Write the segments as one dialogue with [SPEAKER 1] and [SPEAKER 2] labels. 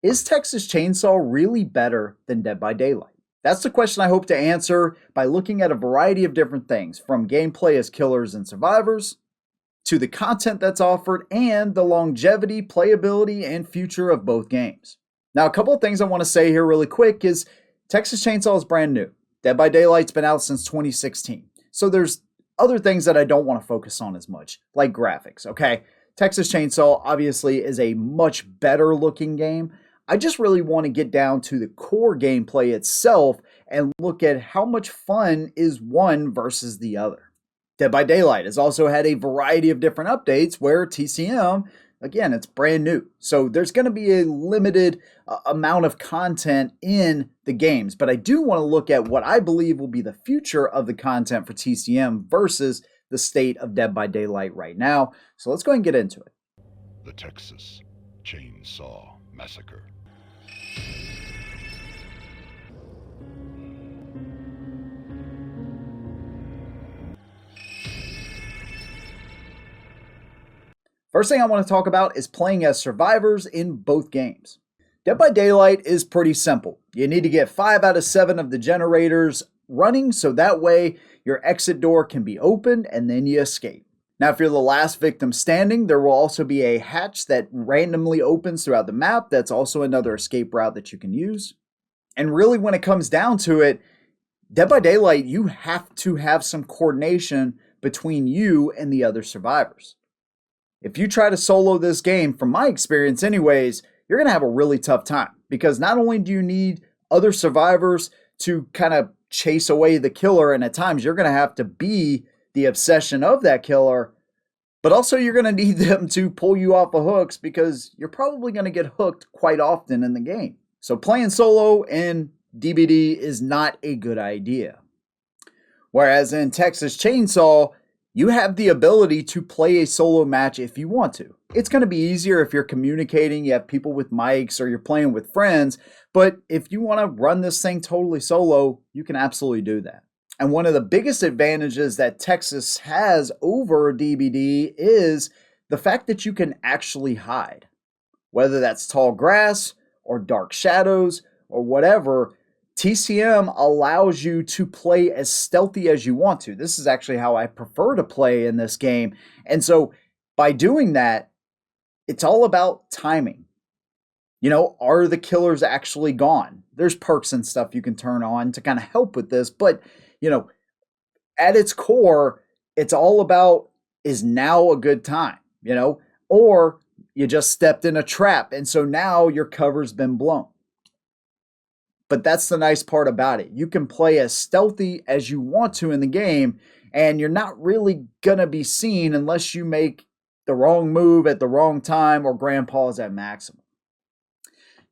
[SPEAKER 1] Is Texas Chainsaw really better than Dead by Daylight? That's the question I hope to answer by looking at a variety of different things, from gameplay as killers and survivors, to the content that's offered, and the longevity, playability, and future of both games. Now, a couple of things I want to say here really quick is Texas Chainsaw is brand new. Dead by Daylight's been out since 2016. So there's other things that I don't want to focus on as much, like graphics, okay? Texas Chainsaw obviously is a much better looking game. I just really want to get down to the core gameplay itself and look at how much fun is one versus the other. Dead by Daylight has also had a variety of different updates where TCM, again, it's brand new. So there's going to be a limited amount of content in the games. But I do want to look at what I believe will be the future of the content for TCM versus the state of Dead by Daylight right now. So let's go ahead and get into it.
[SPEAKER 2] The Texas Chainsaw Massacre.
[SPEAKER 1] First thing I want to talk about is playing as survivors in both games. Dead by Daylight is pretty simple. You need to get 5 out of 7 of the generators running so that way your exit door can be opened and then you escape. Now, if you're the last victim standing, there will also be a hatch that randomly opens throughout the map. That's also another escape route that you can use. And really, when it comes down to it, Dead by Daylight, you have to have some coordination between you and the other survivors. If you try to solo this game, from my experience anyways, you're going to have a really tough time because not only do you need other survivors to kind of chase away the killer, and at times you're going to have to be the obsession of that killer, but also you're going to need them to pull you off the hooks because you're probably going to get hooked quite often in the game. So playing solo in DBD is not a good idea. Whereas in Texas Chainsaw, you have the ability to play a solo match if you want to. It's going to be easier if you're communicating, you have people with mics, or you're playing with friends. But if you want to run this thing totally solo, you can absolutely do that. And one of the biggest advantages that Texas has over DBD is the fact that you can actually hide. Whether that's tall grass or dark shadows or whatever, TCM allows you to play as stealthy as you want to. This is actually how I prefer to play in this game. And so by doing that, it's all about timing. You know, are the killers actually gone? There's perks and stuff you can turn on to kind of help with this. But, you know, at its core, it's all about, is now a good time, you know, or you just stepped in a trap. And so now your cover's been blown. But that's the nice part about it. You can play as stealthy as you want to in the game, and you're not really going to be seen unless you make the wrong move at the wrong time or grandpa's at maximum.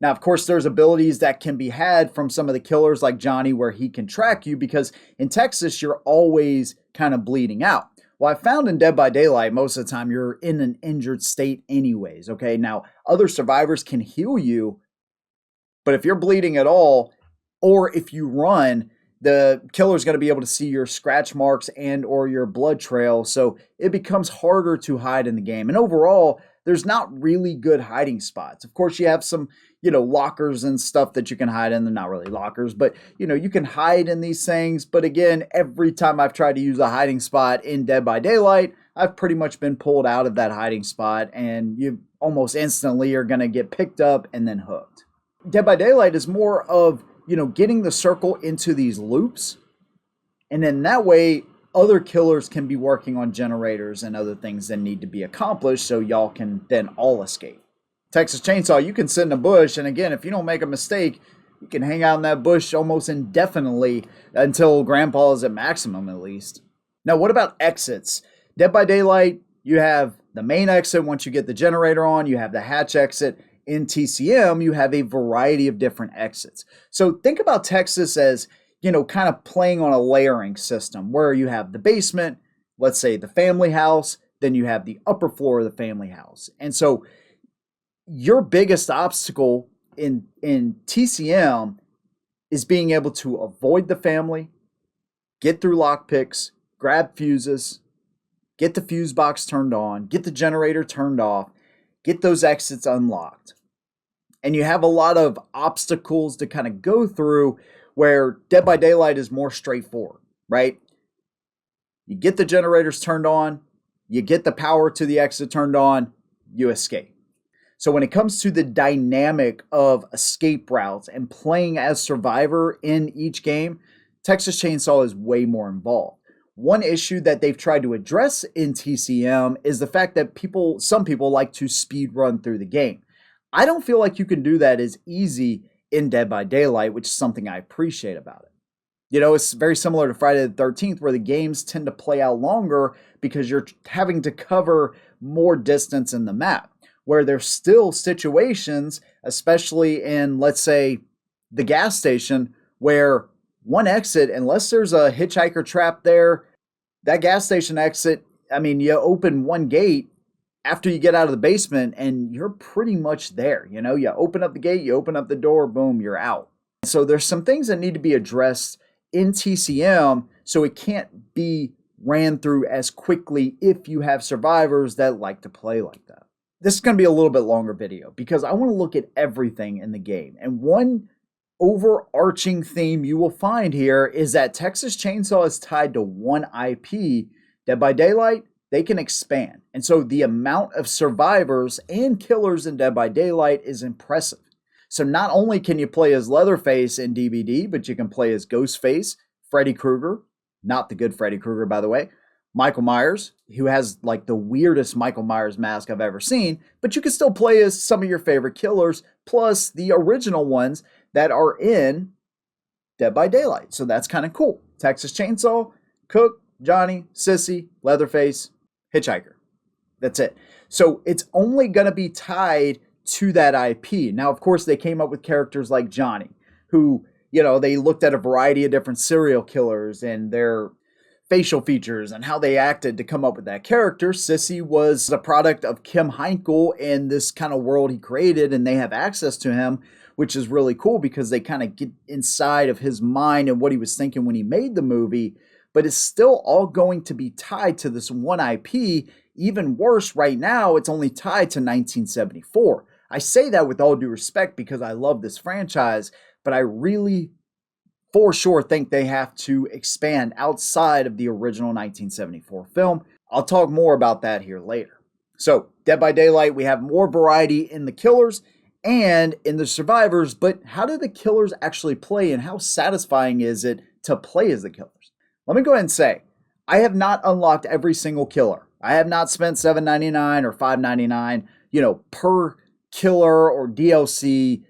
[SPEAKER 1] Now, of course, there's abilities that can be had from some of the killers like Johnny where he can track you because in Texas, you're always kind of bleeding out. Well, I found in Dead by Daylight, most of the time you're in an injured state anyways, okay? Now, other survivors can heal you, but if you're bleeding at all, or if you run, the killer's going to be able to see your scratch marks and or your blood trail. So it becomes harder to hide in the game. And overall, there's not really good hiding spots. Of course, you have some, lockers and stuff that you can hide in. They're not really lockers, but, you can hide in these things. But again, every time I've tried to use a hiding spot in Dead by Daylight, I've pretty much been pulled out of that hiding spot and you almost instantly are going to get picked up and then hooked. Dead by Daylight is more of, getting the circle into these loops. And then that way, other killers can be working on generators and other things that need to be accomplished so y'all can then all escape. Texas Chainsaw, you can sit in a bush. And again, if you don't make a mistake, you can hang out in that bush almost indefinitely until grandpa is at maximum at least. Now, what about exits? Dead by Daylight, you have the main exit once you get the generator on. You have the hatch exit. In TCM, you have a variety of different exits. So think about Texas as, kind of playing on a layering system where you have the basement, let's say the family house, then you have the upper floor of the family house. And so your biggest obstacle in TCM is being able to avoid the family, get through lockpicks, grab fuses, get the fuse box turned on, get the generator turned off, get those exits unlocked. And you have a lot of obstacles to kind of go through where Dead by Daylight is more straightforward, right? You get the generators turned on, you get the power to the exit turned on, you escape. So when it comes to the dynamic of escape routes and playing as survivor in each game, Texas Chainsaw is way more involved. One issue that they've tried to address in TCM is the fact that some people like to speed run through the game. I don't feel like you can do that as easy in Dead by Daylight, which is something I appreciate about it. You know, it's very similar to Friday the 13th, where the games tend to play out longer because you're having to cover more distance in the map, where there's still situations, especially in, let's say, the gas station, where one exit, unless there's a hitchhiker trap there, that gas station exit, I mean, you open one gate after you get out of the basement and you're pretty much there. You know, you open up the gate, you open up the door, boom, you're out. So there's some things that need to be addressed in TCM so it can't be ran through as quickly if you have survivors that like to play like that. This is going to be a little bit longer video because I want to look at everything in the game. And one overarching theme you will find here is that Texas Chainsaw is tied to one IP. Dead by Daylight, they can expand. And so the amount of survivors and killers in Dead by Daylight is impressive. So not only can you play as Leatherface in DBD, but you can play as Ghostface, Freddy Krueger, not the good Freddy Krueger, by the way, Michael Myers, who has like the weirdest Michael Myers mask I've ever seen, but you can still play as some of your favorite killers, plus the original ones that are in Dead by Daylight. So that's kind of cool. Texas Chainsaw, Cook, Johnny, Sissy, Leatherface, Hitchhiker. That's it. So it's only going to be tied to that IP. Now, of course, they came up with characters like Johnny, who, you know, they looked at a variety of different serial killers and their facial features and how they acted to come up with that character. Sissy was a product of Kim Heinkel and this kind of world he created, and they have access to him, which is really cool because they kind of get inside of his mind and what he was thinking when he made the movie. But it's still all going to be tied to this one IP. Even worse, right now, it's only tied to 1974. I say that with all due respect because I love this franchise, but I really, for sure, think they have to expand outside of the original 1974 film. I'll talk more about that here later. So, Dead by Daylight, we have more variety in the killers and in the survivors, but how do the killers actually play and how satisfying is it to play as the killers? Let me go ahead and say, I have not unlocked every single killer. I have not spent $7.99 or $5.99, per killer or DLC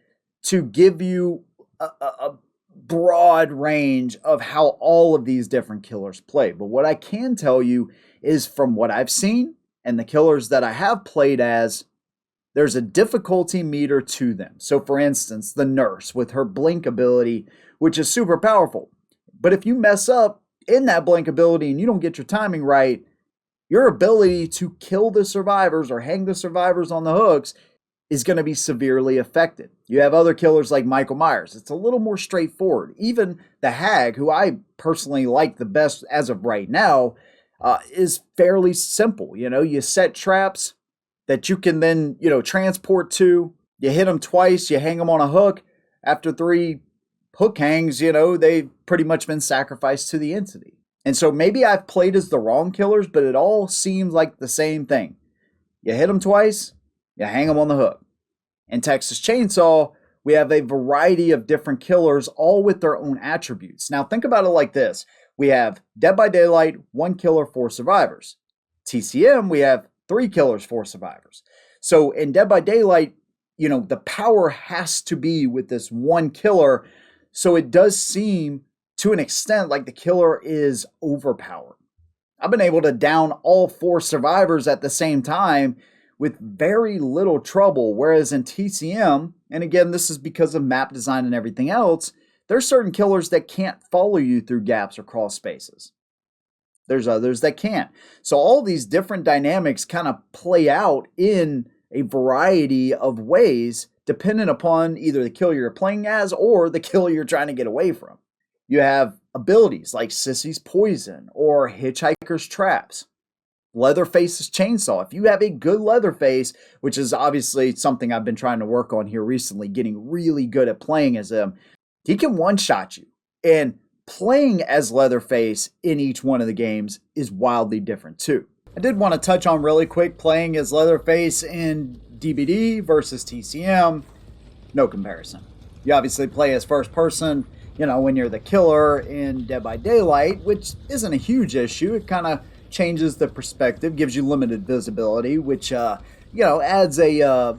[SPEAKER 1] to give you a broad range of how all of these different killers play. But what I can tell you is from what I've seen and the killers that I have played as, there's a difficulty meter to them. So for instance, the nurse with her blink ability, which is super powerful. But if you mess up in that blink ability and you don't get your timing right, your ability to kill the survivors or hang the survivors on the hooks is going to be severely affected. You have other killers like Michael Myers. It's a little more straightforward. Even the Hag, who I personally like the best as of right now, is fairly simple. You set traps that you can then, transport to. You hit them twice, you hang them on a hook. After 3 hook hangs, they've pretty much been sacrificed to the entity. And so maybe I've played as the wrong killers, but it all seems like the same thing. You hit them twice, you hang them on the hook. In Texas Chainsaw, we have a variety of different killers, all with their own attributes. Now think about it like this. We have Dead by Daylight, 1 killer, 4 survivors. TCM, we have 3 killers, 4 survivors. So in Dead by Daylight, the power has to be with this 1 killer. So it does seem to an extent like the killer is overpowered. I've been able to down all 4 survivors at the same time with very little trouble. Whereas in TCM, and again, this is because of map design and everything else, there's certain killers that can't follow you through gaps or crawl spaces. There's others that can't. So all these different dynamics kind of play out in a variety of ways dependent upon either the killer you're playing as or the killer you're trying to get away from. You have abilities like Sissy's Poison or Hitchhiker's Traps. Leatherface's chainsaw. If you have a good Leatherface, which is obviously something I've been trying to work on here recently, getting really good at playing as him, he can one-shot you. And playing as Leatherface in each one of the games is wildly different too. I did want to touch on really quick playing as Leatherface in DBD versus TCM. No comparison. You obviously play as first person, when you're the killer in Dead by Daylight, which isn't a huge issue. It kind of changes the perspective, gives you limited visibility, which adds a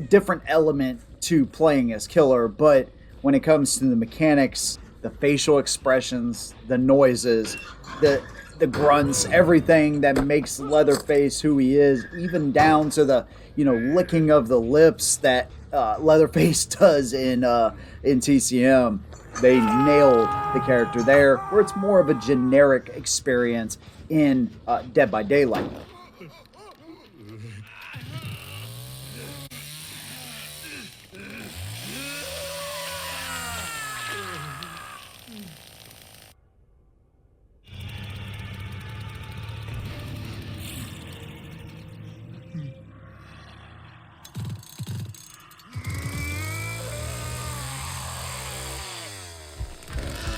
[SPEAKER 1] different element to playing as killer. But when it comes to the mechanics, the facial expressions, the noises, the grunts, everything that makes Leatherface who he is, even down to the licking of the lips that Leatherface does in TCM, they nailed the character there, where it's more of a generic experience in Dead by Daylight.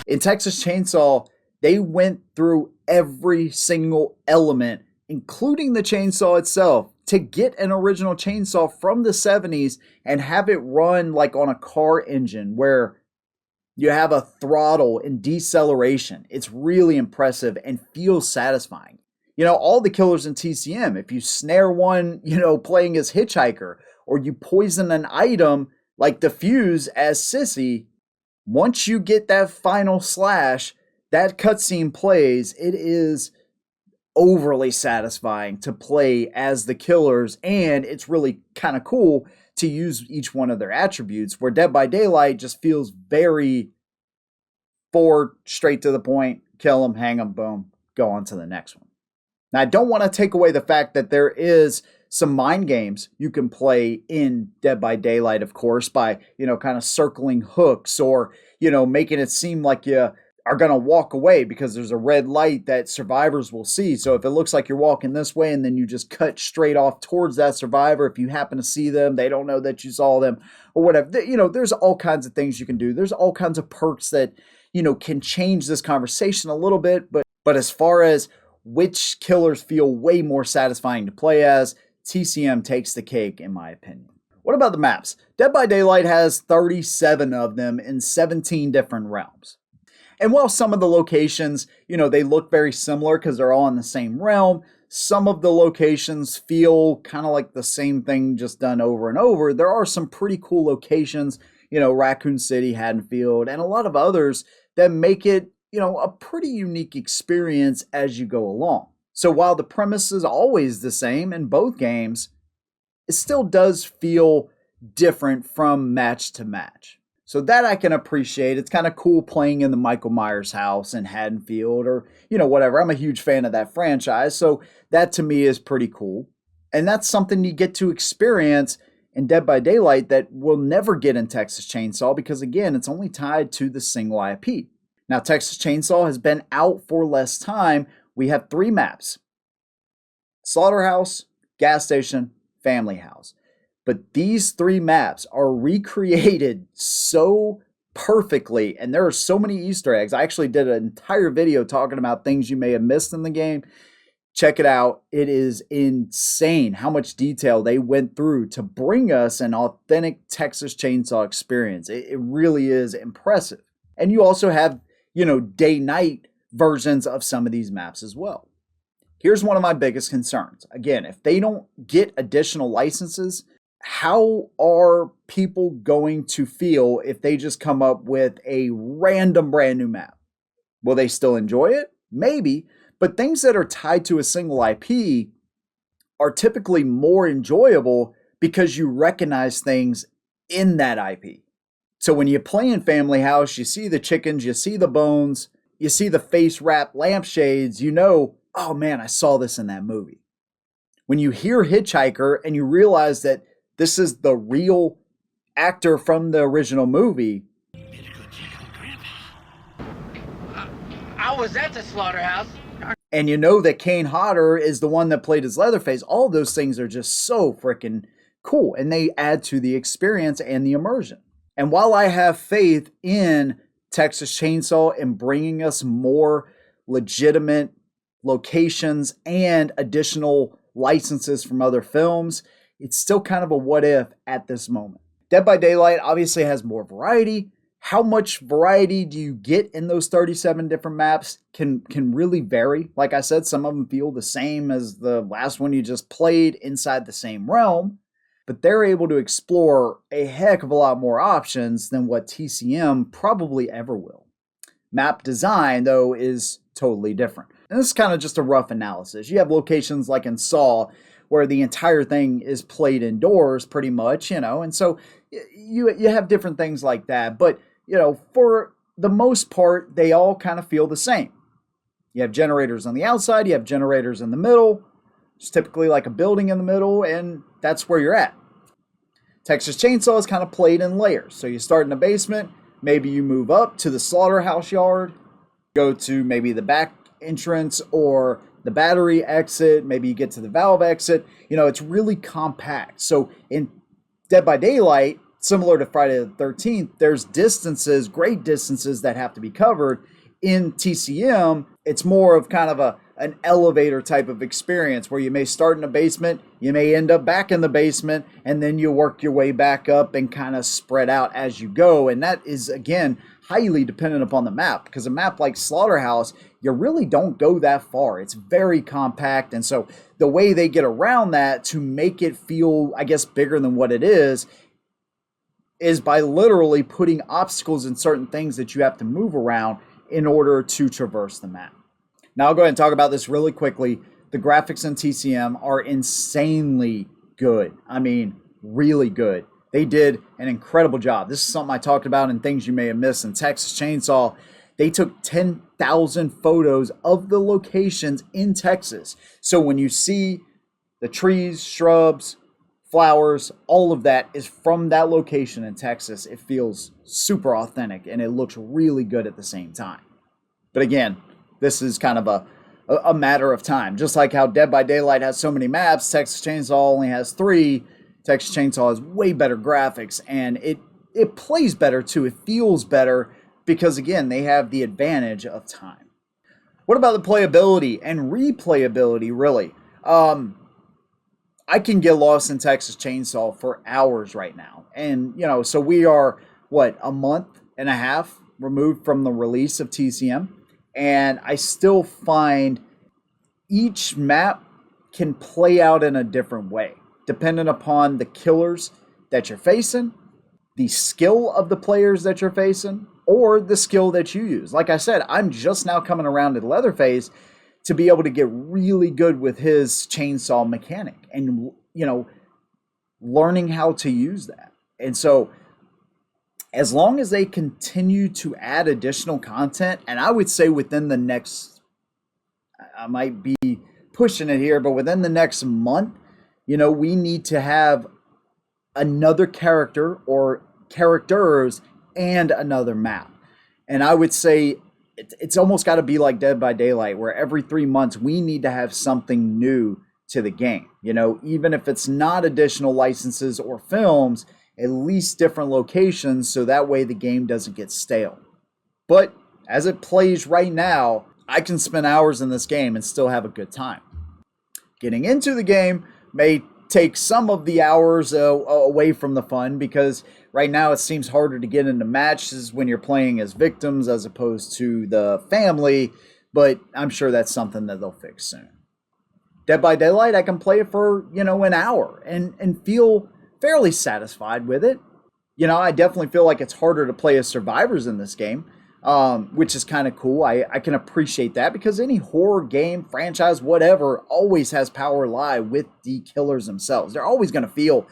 [SPEAKER 1] In Texas Chainsaw, they went through every single element, including the chainsaw itself, to get an original chainsaw from the 70s and have it run like on a car engine where you have a throttle and deceleration. It's really impressive and feels satisfying. All the killers in TCM, if you snare one, playing as Hitchhiker, or you poison an item like the fuse as Sissy, once you get that final slash, that cutscene plays, it is overly satisfying to play as the killers, and it's really kind of cool to use each one of their attributes, where Dead by Daylight just feels very forward, straight to the point, kill them, hang them, boom, go on to the next one. Now, I don't want to take away the fact that there is some mind games you can play in Dead by Daylight, of course, by, kind of circling hooks or, making it seem like you are going to walk away because there's a red light that survivors will see. So if it looks like you're walking this way and then you just cut straight off towards that survivor, if you happen to see them, they don't know that you saw them or whatever. There's all kinds of things you can do. There's all kinds of perks that, can change this conversation a little bit. But as far as which killers feel way more satisfying to play as, TCM takes the cake, in my opinion. What about the maps? Dead by Daylight has 37 of them in 17 different realms. And while some of the locations, they look very similar because they're all in the same realm, some of the locations feel kind of like the same thing just done over and over. There are some pretty cool locations, Raccoon City, Haddonfield, and a lot of others that make it, a pretty unique experience as you go along. So while the premise is always the same in both games, it still does feel different from match to match. So that I can appreciate. It's kind of cool playing in the Michael Myers house in Haddonfield or, whatever. I'm a huge fan of that franchise. So that to me is pretty cool. And that's something you get to experience in Dead by Daylight that we'll never get in Texas Chainsaw because, again, it's only tied to the single IP. Now, Texas Chainsaw has been out for less time. We have 3 maps: Slaughterhouse, Gas Station, Family House. But these 3 maps are recreated so perfectly, and there are so many Easter eggs. I actually did an entire video talking about things you may have missed in the game. Check it out. It is insane how much detail they went through to bring us an authentic Texas Chainsaw experience. It really is impressive. And you also have, day-night versions of some of these maps as well. Here's one of my biggest concerns. Again, if they don't get additional licenses, how are people going to feel if they just come up with a random brand new map? Will they still enjoy it? Maybe, but things that are tied to a single IP are typically more enjoyable because you recognize things in that IP. So when you play in Family House, you see the chickens, you see the bones, you see the face wrap lampshades, oh man, I saw this in that movie. When you hear Hitchhiker and you realize that this is the real actor from the original movie.
[SPEAKER 3] I was at the slaughterhouse.
[SPEAKER 1] And you know that Kane Hodder is the one that played as Leatherface. All those things are just so freaking cool, and they add to the experience and the immersion. And while I have faith in Texas Chainsaw in bringing us more legitimate locations and additional licenses from other films, it's still kind of a what if at this moment. Dead by Daylight obviously has more variety. How much variety do you get in those 37 different maps can really vary. Like I said, some of them feel the same as the last one you just played inside the same realm, but they're able to explore a heck of a lot more options than what TCM probably ever will. Map design, though, is totally different. And this is kind of just a rough analysis. You have locations like in Saw where the entire thing is played indoors pretty much, and so you have different things like that. But, for the most part, they all kind of feel the same. You have generators on the outside, you have generators in the middle. It's typically like a building in the middle, and that's where you're at. Texas Chainsaw is kind of played in layers. So you start in the basement, maybe you move up to the slaughterhouse yard, go to maybe the back entrance or the battery exit, maybe you get to the valve exit. It's really compact. So in Dead by Daylight, similar to Friday the 13th, there's distances, great distances that have to be covered. In TCM, it's more of kind of an elevator type of experience where you may start in a basement, you may end up back in the basement, and then you work your way back up and kind of spread out as you go. And that is, again, highly dependent upon the map, because a map like Slaughterhouse, you really don't go that far. It's very compact. And so the way they get around that to make it feel, I guess, bigger than what it is by literally putting obstacles in certain things that you have to move around in order to traverse the map. Now I'll go ahead and talk about this really quickly. The graphics in TCM are insanely good. I mean, really good. They did an incredible job. This is something I talked about in things you may have missed in Texas Chainsaw. They took 10,000 photos of the locations in Texas. So when you see the trees, shrubs, flowers, all of that is from that location in Texas. It feels super authentic and it looks really good at the same time. But again, this is kind of a matter of time. Just like how Dead by Daylight has so many maps, Texas Chainsaw only has 3. Texas Chainsaw has way better graphics, and it plays better too. It feels better because, again, they have the advantage of time. What about the playability and replayability, really? I can get lost in Texas Chainsaw for hours right now. And, so we are, a month and a half removed from the release of TCM. And I still find each map can play out in a different way, depending upon the killers that you're facing, the skill of the players that you're facing, or the skill that you use. Like I said, I'm just now coming around to Leatherface to be able to get really good with his chainsaw mechanic and, learning how to use that. And so as long as they continue to add additional content, and I would say within the next, I might be pushing it here, but within the next month, we need to have another character or characters and another map. And I would say it's almost got to be like Dead by Daylight, where every 3 months we need to have something new to the game. Even if it's not additional licenses or films, at least different locations, so that way the game doesn't get stale. But as it plays right now, I can spend hours in this game and still have a good time. Getting into the game may take some of the hours away from the fun, because right now it seems harder to get into matches when you're playing as victims as opposed to the family, but I'm sure that's something that they'll fix soon. Dead by Daylight, I can play it for, an hour and feel fairly satisfied with it. I definitely feel like it's harder to play as survivors in this game, which is kind of cool. I can appreciate that, because any horror game, franchise, whatever, always has power lie with the killers themselves. They're always going to feel,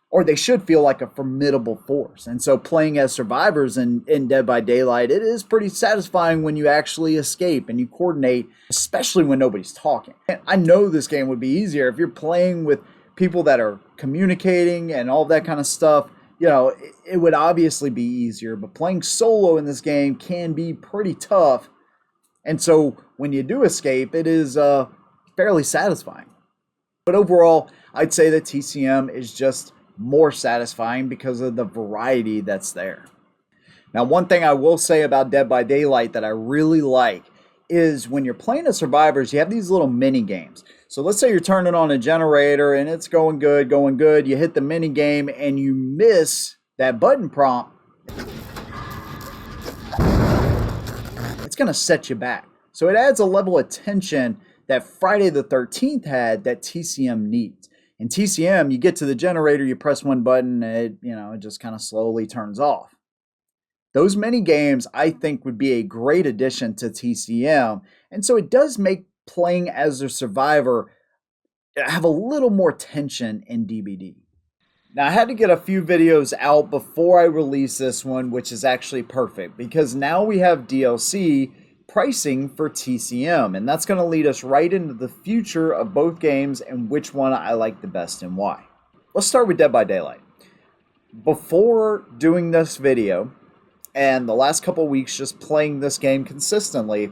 [SPEAKER 1] or they should feel, like a formidable force. And so playing as survivors in Dead by Daylight, it is pretty satisfying when you actually escape and you coordinate, especially when nobody's talking. And I know this game would be easier if you're playing with people that are communicating and all that kind of stuff. It would obviously be easier, but playing solo in this game can be pretty tough And so when you do escape, it is fairly satisfying. But overall, I'd say that TCM is just more satisfying because of the variety that's there. Now, one thing I will say about Dead by Daylight that I really like is when you're playing as survivors, you have these little mini games. So let's say you're turning on a generator and it's going good, going good. You hit the mini game and you miss that button prompt. It's going to set you back. So it adds a level of tension that Friday the 13th had that TCM needs. In TCM, you get to the generator, you press one button, and it just kind of slowly turns off. Those mini games, I think, would be a great addition to TCM, and so it does make playing as a survivor have a little more tension in DBD. Now, I had to get a few videos out before I release this one, which is actually perfect, because now we have DLC pricing for TCM, and that's going to lead us right into the future of both games and which one I like the best and why. Let's start with Dead by Daylight. Before doing this video, and the last couple weeks just playing this game consistently,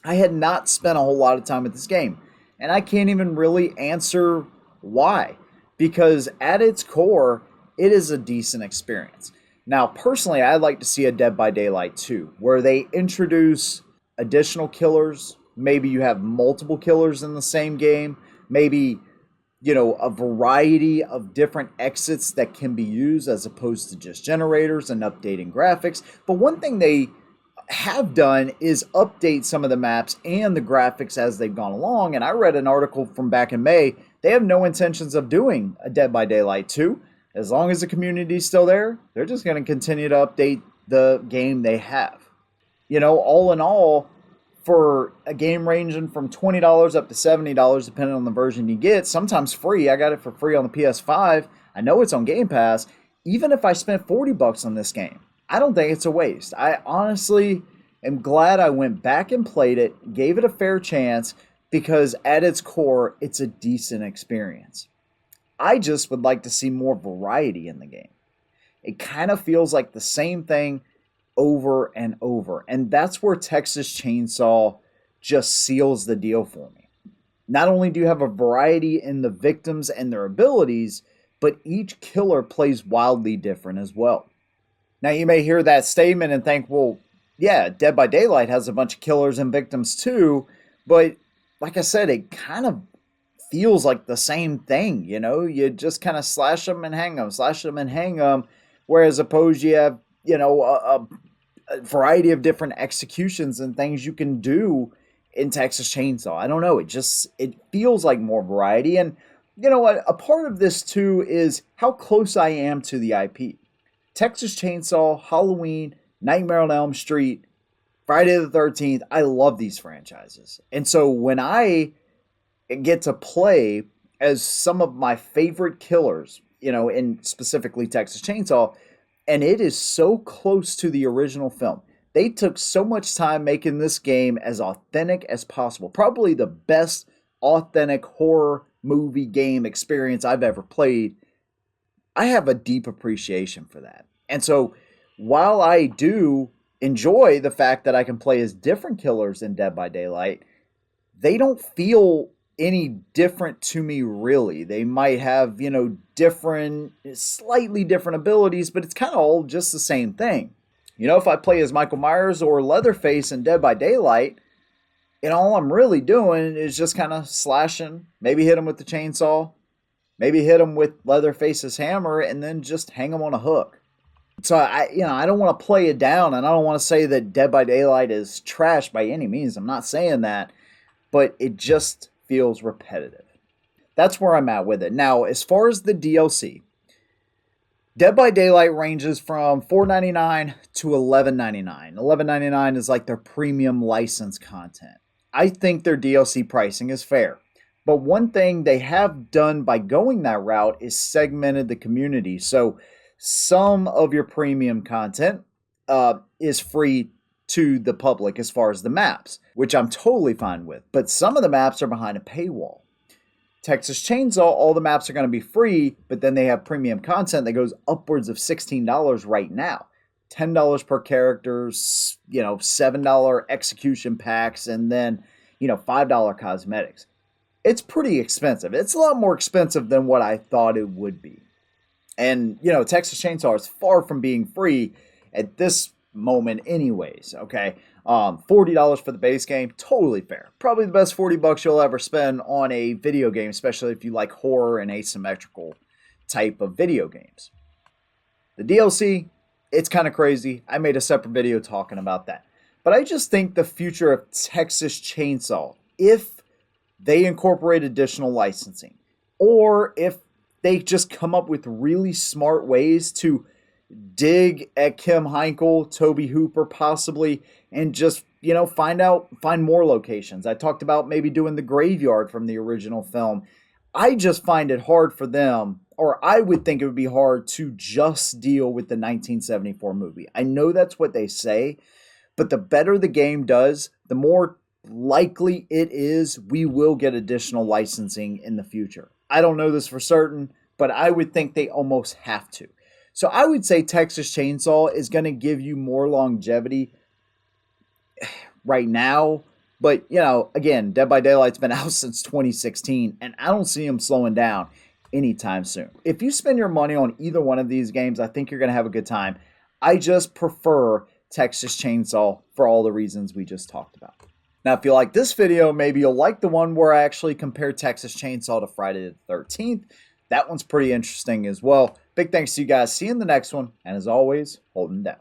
[SPEAKER 1] I had not spent a whole lot of time with this game. And I can't even really answer why. Because at its core, it is a decent experience. Now, personally, I'd like to see a Dead by Daylight 2, where they introduce additional killers. Maybe you have multiple killers in the same game. Maybe a variety of different exits that can be used as opposed to just generators and updating graphics. But one thing they have done is update some of the maps and the graphics as they've gone along. And I read an article from back in May. They have no intentions of doing a Dead by Daylight 2. As long as the community is still there, they're just going to continue to update the game they have. All in all, for a game ranging from $20 up to $70, depending on the version you get, sometimes free. I got it for free on the PS5. I know it's on Game Pass. Even if I spent $40 on this game, I don't think it's a waste. I honestly am glad I went back and played it, gave it a fair chance, because at its core, it's a decent experience. I just would like to see more variety in the game. It kind of feels like the same thing over and over. And that's where Texas Chainsaw just seals the deal for me. Not only do you have a variety in the victims and their abilities, but each killer plays wildly different as well. Now, you may hear that statement and think, well, yeah, Dead by Daylight has a bunch of killers and victims too, but like I said, it kind of feels like the same thing, you just kind of slash them and hang them, whereas opposed you have, a variety of different executions and things you can do in Texas Chainsaw. I don't know, it feels like more variety. And you know what, a part of this too is how close I am to the IP. Texas Chainsaw, Halloween, Nightmare on Elm Street, Friday the 13th, I love these franchises. And so when I get to play as some of my favorite killers, in specifically Texas Chainsaw, and it is so close to the original film. They took so much time making this game as authentic as possible. Probably the best authentic horror movie game experience I've ever played. I have a deep appreciation for that. And so while I do enjoy the fact that I can play as different killers in Dead by Daylight, they don't feel any different to me, really. They might have, slightly different abilities, but it's kind of all just the same thing. If I play as Michael Myers or Leatherface in Dead by Daylight, all I'm really doing is just kind of slashing, maybe hit him with the chainsaw, maybe hit him with Leatherface's hammer, and then just hang him on a hook. So I don't want to play it down, and I don't want to say that Dead by Daylight is trash by any means. I'm not saying that, but it just feels repetitive. That's where I'm at with it. Now, as far as the DLC, Dead by Daylight ranges from $4.99 to $11.99. $11.99 is like their premium license content. I think their DLC pricing is fair. But one thing they have done by going that route is segmented the community. So some of your premium content is free to the public as far as the maps, which I'm totally fine with. But some of the maps are behind a paywall. Texas Chainsaw, all the maps are going to be free, but then they have premium content that goes upwards of $16 right now. $10 per character, $7 execution packs, and then, $5 cosmetics. It's pretty expensive. It's a lot more expensive than what I thought it would be. And, Texas Chainsaw is far from being free at this moment anyways, okay? $40 for the base game, totally fair. Probably the best $40 you'll ever spend on a video game, especially if you like horror and asymmetrical type of video games. The DLC, it's kind of crazy. I made a separate video talking about that. But I just think the future of Texas Chainsaw, if they incorporate additional licensing, or if they just come up with really smart ways to dig at Kim Heinkel, Toby Hooper possibly, and just, find more locations. I talked about maybe doing the graveyard from the original film. I just find it hard for them, or I would think it would be hard to just deal with the 1974 movie. I know that's what they say, but the better the game does, the more likely it is we will get additional licensing in the future. I don't know this for certain, but I would think they almost have to. So I would say Texas Chainsaw is going to give you more longevity right now. But, again, Dead by Daylight's been out since 2016, and I don't see them slowing down anytime soon. If you spend your money on either one of these games, I think you're going to have a good time. I just prefer Texas Chainsaw for all the reasons we just talked about. Now, if you like this video, maybe you'll like the one where I actually compare Texas Chainsaw to Friday the 13th. That one's pretty interesting as well. Big thanks to you guys. See you in the next one. And as always, hold them down.